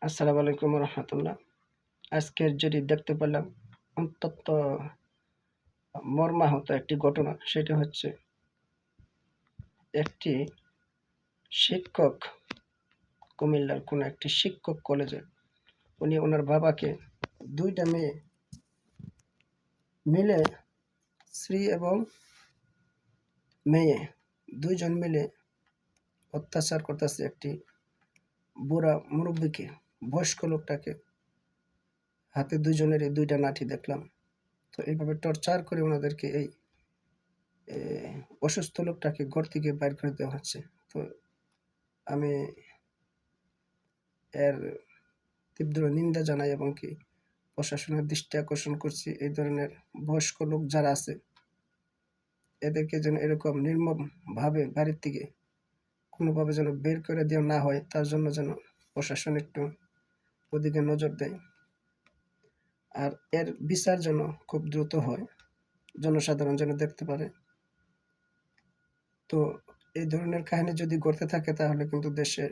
আসসালামু আলাইকুম রহমতুল্লাহ। আজকের যেটি দেখতে পেলাম অত্যন্ত মর্মাহত একটি ঘটনা, সেটা হচ্ছে একটি শিক্ষক, কুমিল্লার কোনো একটি শিক্ষক কলেজে উনি ওনার বাবাকে দুইটা মেয়ে মিলে, স্ত্রী এবং মেয়ে দুইজন মিলে অত্যাচার করতেছে একটি বুড়া মুরব্বীকে, বয়স্ক লোকটাকে। হাতে দুইজনেরই দুইটা লাঠি দেখলাম। তো এইভাবে টর্চার করে ওনাদেরকে এই অসুস্থ লোকটাকে ঘর থেকে বাইর করে দেওয়া হচ্ছে। তো আমি এর তীব্র নিন্দা জানাই এবং কি প্রশাসনের দৃষ্টি আকর্ষণ করছি, এই ধরনের বয়স্ক লোক যারা আছে এদেরকে যেন এরকম নির্মমভাবে বাড়ির থেকে কোনোভাবে যেন বের করে দেওয়া না হয়, তার জন্য যেন প্রশাসন একটু ওদিকে নজর দেয়। আর এর বিচার যেন খুব দ্রুত হয়, জনসাধারণ যেন দেখতে পারে। তো এই ধরনের কাহিনী যদি ঘটতে থাকে তাহলে কিন্তু দেশে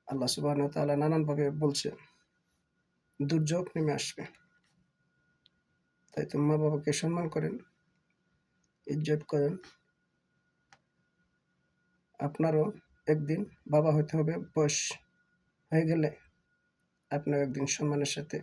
আল্লাহ সুবহানাহু ওয়া তাআলা নানানভাবে বলছে দুর্যোগ নেমে আসবে। তাই তো মা বাবাকে সম্মান করেন, ইজ্জত করেন। আপনারও একদিন বাবা হতে হবে, বয়স হয়ে গেলে আপনিও একদিন সম্মানের সাথে